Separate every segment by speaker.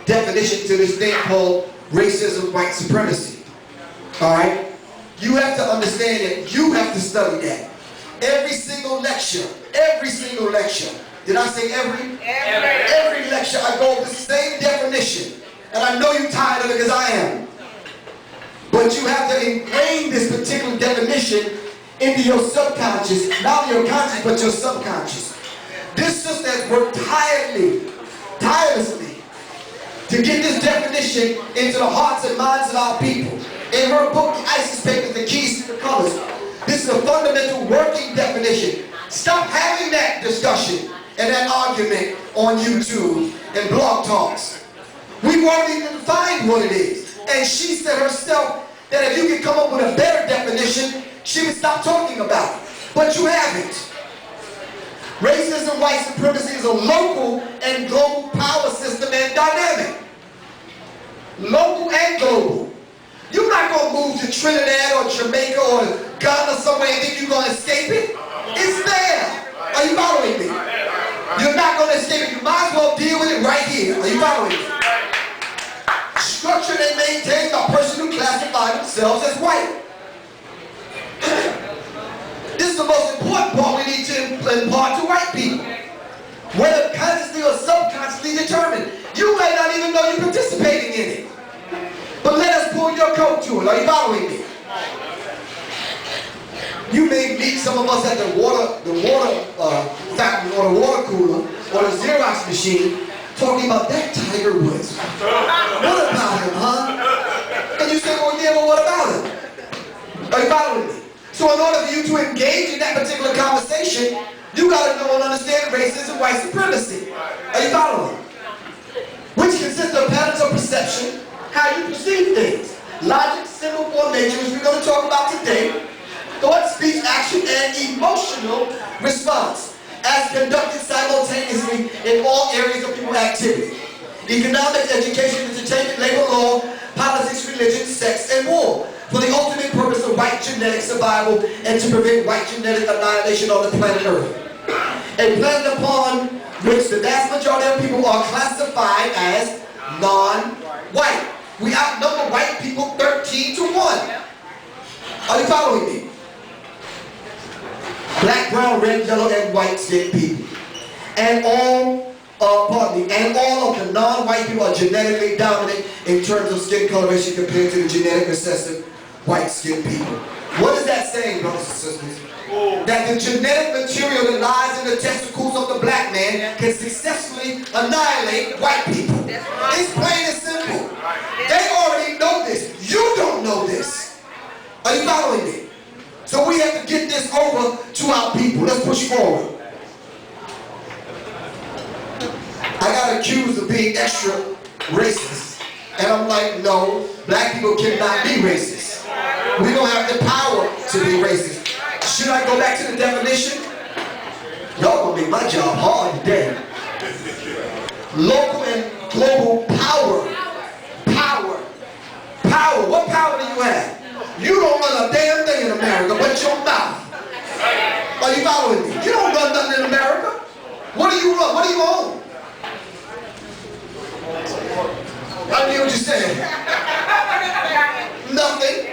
Speaker 1: definition to this thing called racism, white supremacy. Alright? You have to understand that you have to study that. Every single lecture, did I say every? Every lecture I go over the same definition. And I know you're tired of it because I am. But you have to ingrain this particular definition into your subconscious, not your conscious, but your subconscious. This sister has worked tirelessly, to get this definition into the hearts and minds of our people. In her book, The ISIS Papers, The Keys to the Colors, this is a fundamental working definition. Stop having that discussion and that argument on YouTube and blog talks. We've already defined what it is. And she said herself that if you could come up with a better definition, she would stop talking about it. But you haven't. Racism, white supremacy is a local and global power system and dynamic. Local and global. You're not going to move to Trinidad or Jamaica or Ghana somewhere and think you're going to escape it. It's there. Are you following me? You're not going to escape it. You might as well deal with it right here. Are you following me? Structure they maintain a person who classifies themselves as white. This is the most important part we need to impart to white people. Whether consciously or subconsciously determined. You may not even know you're participating in it. But let us pull your coat to it. Are you following me? You may meet some of us at the water factory or the water cooler or the Xerox machine talking about that Tiger Woods. What about him, huh? And you say, well, yeah, but what about him? Are you following me? So in order for you to engage in that particular conversation, you got to know and understand racism, white supremacy. Are you following? Which consists of patterns of perception, how you perceive things. Logic, symbol formation, which we're going to talk about today. Thought, speech, action, and emotional response, as conducted simultaneously in all areas of human activity. Economics, education, entertainment, labor law, politics, religion, sex, and war. For the ultimate purpose of white genetic survival and to prevent white genetic annihilation on the planet Earth. A planet upon which the vast majority of people are classified as non-white. We outnumber white people 13 to 1. Are you following me? Black, brown, red, yellow, and white skinned people. And all of the non-white people are genetically dominant in terms of skin coloration compared to the genetic recessive white skinned people. What is that saying, brothers and sisters? That the genetic material that lies in the testicles of the black man can successfully annihilate white people. It's plain and simple. They already know this. You don't know this. Are you following me? So we have to get this over to our people. Let's push forward. I got accused of being extra racist. And I'm like, no, black people cannot be racist. We don't have the power to be racist. Should I go back to the definition? Y'all gonna make my job hard today. Local and global power. Power. Power. What power do you have? You don't run a damn thing in America but your mouth. Are you following me? You don't run nothing in America. What do you run? What do you own? I knew what you said. Nothing.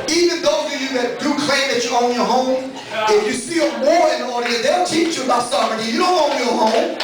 Speaker 1: Even those of you that do claim that you own your home, if you see a war in the audience, they'll teach you about sovereignty. You don't own your home.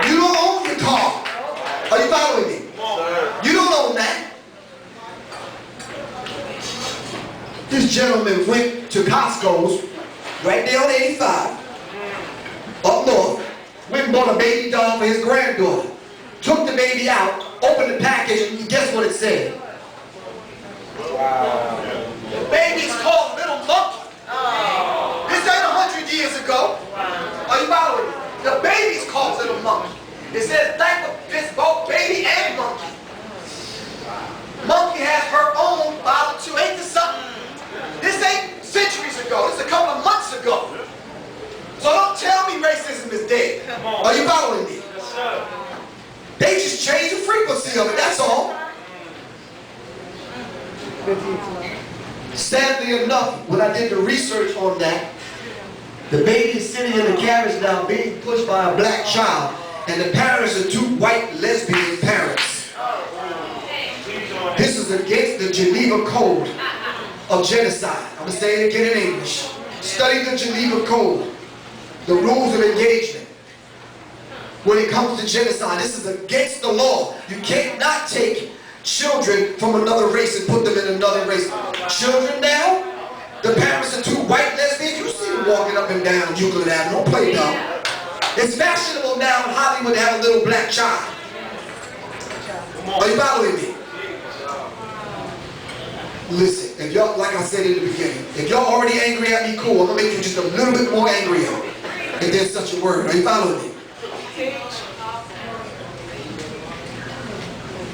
Speaker 1: You don't own your car. Are you following me? You don't own that. This gentleman went to Costco's right there on 85, up north, went and bought a baby doll for his granddaughter. Took the baby out, opened the package, and guess what it said? Wow. The baby's called Little Monkey. Oh. This ain't 100 years ago. Wow. Are you following me? The baby's called Little Monkey. It says thank this both baby and monkey. Monkey has her own Bible too. Ain't this something? This ain't centuries ago. This is a couple of months ago. So don't tell me racism is dead. Are you following me? They just changed the frequency of it, that's all. Sadly enough, when I did the research on that, the baby is sitting in the carriage now being pushed by a black child. and the parents are two white lesbian parents. This is against the Geneva Code of genocide. I'm going to say it again in English. Study the Geneva Code, the rules of engagement. When it comes to genocide, this is against the law. You cannot take children from another race and put them in another race. Children now, the parents are two white lesbians. You see them walking up and down Euclid Avenue. Don't play dumb. It's fashionable now in Hollywood to have a little black child. Are you following me? Listen, if y'all, like I said in the beginning, if y'all already angry at me, cool. I'm going to make you just a little bit more angry at me. If there's such a word. Are you following me?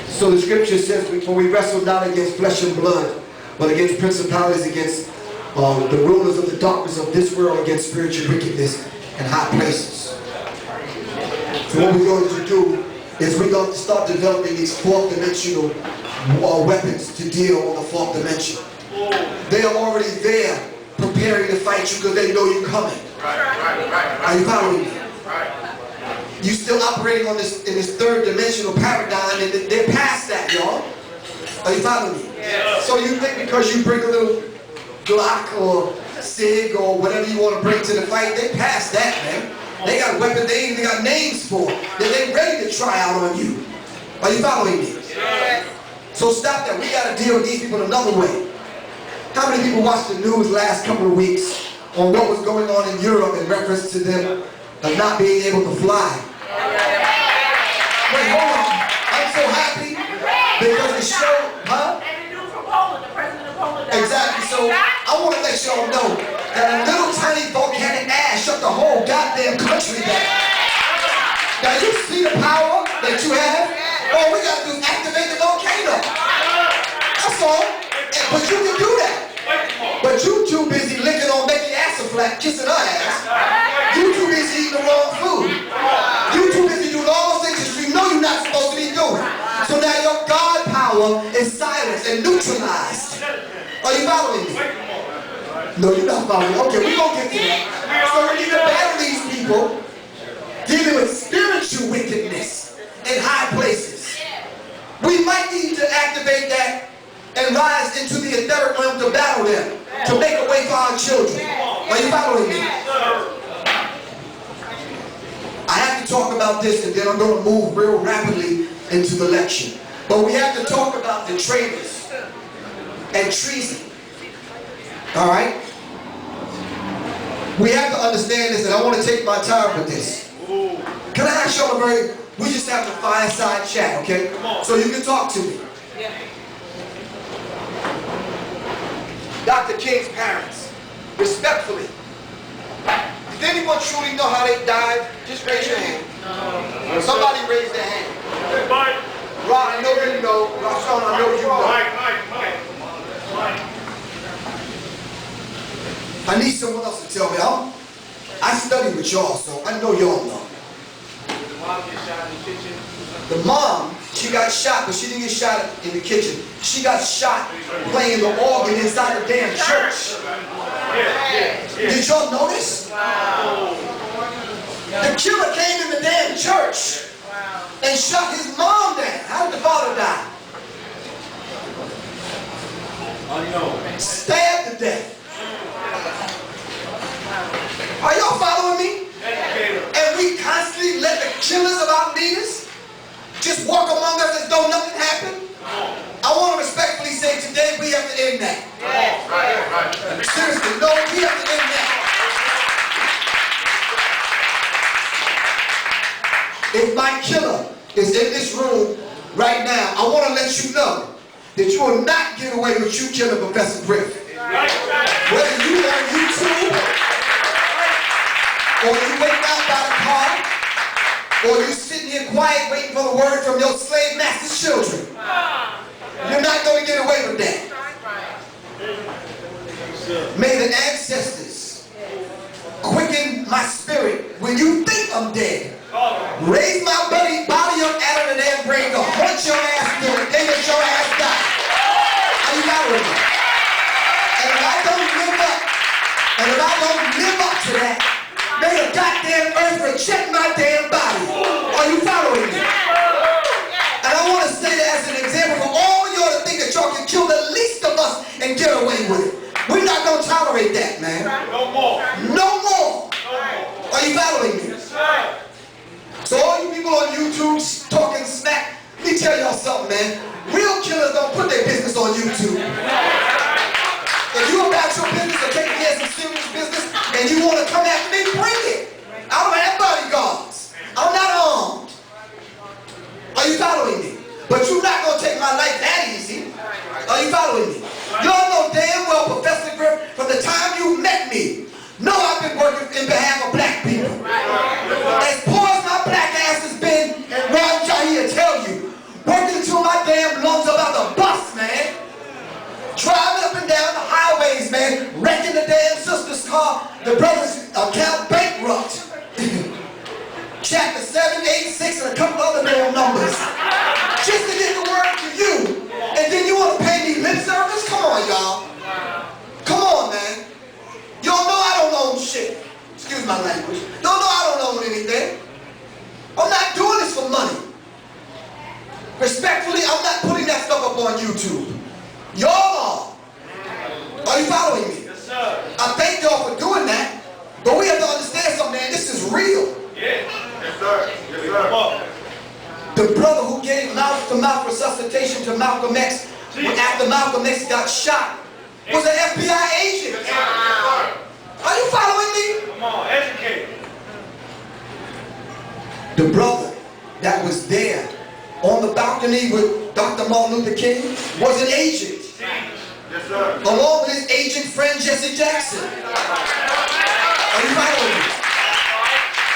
Speaker 1: So the scripture says, for we wrestle not against flesh and blood, but against principalities, against the rulers of the darkness of this world, against spiritual wickedness in high places. So what we're going to do is we're going to start developing these fourth dimensional weapons to deal on the fourth dimension. They are already there preparing to fight you because they know you're coming. Are you following me? You're still operating on this in this third dimensional paradigm, and they're past that, y'all. Are you following me? Yeah. So you think because you bring a little Glock or Sig or whatever you want to bring to the fight, they past that, man. They got weapons they even got names for that they ready to try out on you. Are you following me? Yeah. So stop that. We got to deal with these people another way. How many people watched the news last couple of weeks on what was going on in Europe in reference to them not being able to fly? Wait, hold on. I'm so happy because it showed, huh? And the dude from Poland, the president of Poland. Exactly. So I want to let y'all know that a little tiny volcanic ash shut the whole goddamn country down. Now you see the power that you have? All we got to do is activate the volcano. That's all. But you can do that. But you too busy licking on Becky Assaflack, kissing her ass. You too busy eating the wrong food. You too busy doing all those things that you know you're not supposed to be doing. So now your God power is silenced and neutralized. Are you following me? No, you're not following me. Okay, we're going to get to that. So we need to battle these people dealing with spiritual wickedness in high places. We might need to activate that and rise into the etheric realm to battle them, to make a way for our children. Are you following me? I have to talk about this and then I'm going to move real rapidly into the lecture. But we have to talk about the traitors and treason. Alright? We have to understand this, and I want to take my time with this. Can I ask y'all we just have a fireside chat, okay? So you can talk to me. Dr. King's parents, respectfully, did anyone truly know how they died? Just raise your hand. No. Somebody raise their hand. Ron, I know you know. Rashawn, I know you know. Mike. I need someone else to tell me. I study with y'all, so I know y'all know.
Speaker 2: The mom get shot in the kitchen.
Speaker 1: The mom, she got shot, but she didn't get shot in the kitchen. She got shot playing the organ inside the damn church. Did y'all notice? The killer came in the damn church and shot his mom down. How did the father die? Stabbed to death. Are y'all following me? And we constantly let the killers of our leaders just walk among us as though nothing happened? I want to respectfully say today we have to end that. Seriously, no, we have to end that. If my killer is in this room right now, I want to let you know that you will not get away with you killing Professor Griff. Whether you on YouTube, or you went out by the car, or you sitting here quiet waiting for the word from your slave master's children. You're not going to get away with that. May the ancestors quicken my spirit when you think I'm dead. Raise my body up out of the damn brain to haunt your ass till the day that your ass dies. Are you following me? And if I don't live up to that, may the goddamn earth reject my damn body. Are tolerate that, man.
Speaker 2: No more.
Speaker 1: No more. Are you following me?
Speaker 2: Yes, sir.
Speaker 1: So all you people on YouTube talking smack, let me tell y'all something, man. Real killers don't put their business on YouTube. If you about your business or taking care of some serious business and you want to come after me, bring it. I don't have bodyguards. I'm not armed. Are you following me? But you're not going to take my life that easy. Are you following me? Y'all know damn well, Professor Griff, from the time you met me, know I've been working in behalf of black people. As poor as my black ass has been, and Ron Jahi will tell you, working until my damn lungs about to bust, man. Driving up and down the highways, man, wrecking the damn sister's car, the brother's account bankrupt. Chapter 786 and a couple other damn numbers. Just to get the word to you. And then you want to pay me lip service? Come on, y'all. Come on, man. Y'all know I don't own shit. Excuse my language. Y'all know I don't own anything. I'm not doing this for money. Respectfully, I'm not putting that stuff up on YouTube. Y'all are. Are you following me?
Speaker 2: Yes, sir.
Speaker 1: I thank y'all for doing that, but we have to understand something, man. This is real.
Speaker 2: Yeah. Yes, sir. Yes, sir.
Speaker 1: The brother who gave mouth-to-mouth resuscitation to Malcolm X after Malcolm X got shot was an FBI agent.
Speaker 2: Yes, sir.
Speaker 1: Are you following me?
Speaker 2: Come on, educate.
Speaker 1: The brother that was there on the balcony with Dr. Martin Luther King was an agent.
Speaker 2: Yes, sir.
Speaker 1: Along with his agent friend Jesse Jackson. Are you following me?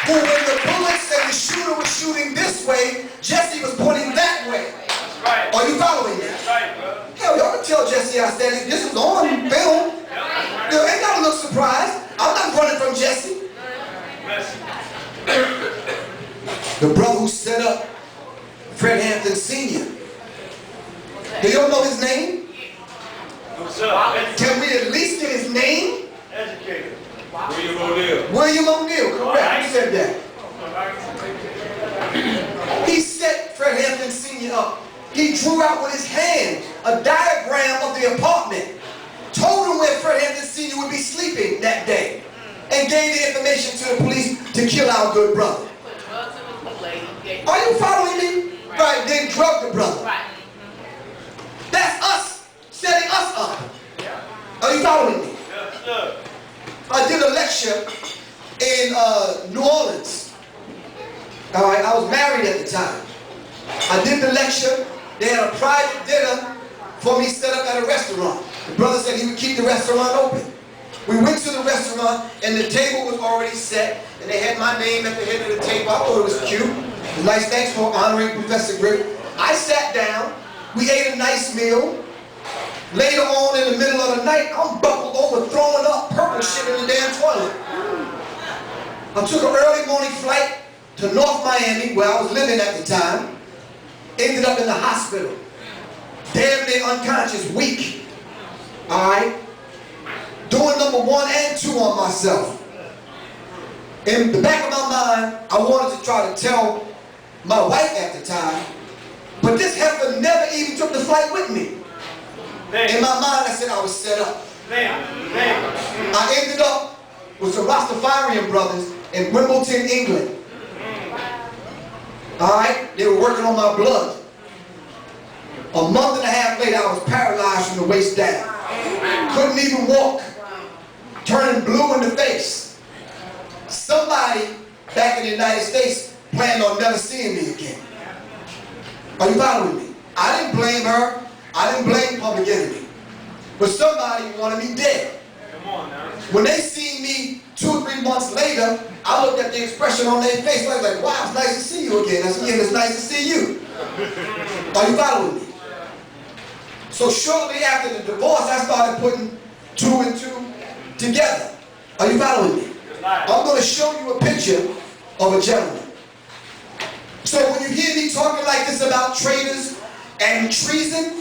Speaker 1: Who, when the bullets and the shooter was shooting this way, Jesse was pointing that way.
Speaker 2: That's right.
Speaker 1: Are you following me?
Speaker 2: That's right, bro.
Speaker 1: Hell, y'all can tell Jesse I said it. This is on film. You ain't gotta look surprised. I'm not running from Jesse. The brother who set up Fred Hampton Sr. Do you know his name?
Speaker 2: What's up?
Speaker 1: Can we at least get his name?
Speaker 2: Educated. William O'Neill.
Speaker 1: William O'Neill, correct. Who said that? He set Fred Hampton Sr. up. He drew out with his hand a diagram of the apartment, told him where Fred Hampton Sr. would be sleeping that day, and gave the information to the police to kill our good brother. Are you following me? Right, then drug the brother. That's us, setting us up. Are you following me?
Speaker 2: Yes, sir.
Speaker 1: I did a lecture in New Orleans. All right, I was married at the time. I did the lecture. They had a private dinner for me set up at a restaurant. The brother said he would keep the restaurant open. We went to the restaurant and the table was already set and they had my name at the head of the table. I thought it was cute. Nice, thanks for honoring Professor Griff. I sat down. We ate a nice meal. Later on in the middle of the night, I'm buckled over throwing up purple shit in the damn toilet. I took an early morning flight to North Miami, where I was living at the time. Ended up in the hospital. Damn near unconscious, weak. Alright? Doing number 1 and 2 on myself. In the back of my mind, I wanted to try to tell my wife at the time, but this heifer never even took the flight with me. In my mind, I said I was set up. I ended up with some Rastafarian brothers in Wimbledon, England. Alright? They were working on my blood. A month and a half later, I was paralyzed from the waist down. Couldn't even walk. Turning blue in the face. Somebody back in the United States planned on never seeing me again. Are you following me? I didn't blame her. I didn't blame Public Enemy. But somebody wanted me dead.
Speaker 2: Come on now.
Speaker 1: When they seen me 2 or 3 months later, I looked at the expression on their face. I was like, wow, it's nice to see you again. I said, yeah, it's nice to see you. Are you following me? So shortly after the divorce, I started putting 2 and 2 together. Are you following me? I'm going to show you a picture of a gentleman. So when you hear me talking like this about traitors and treason,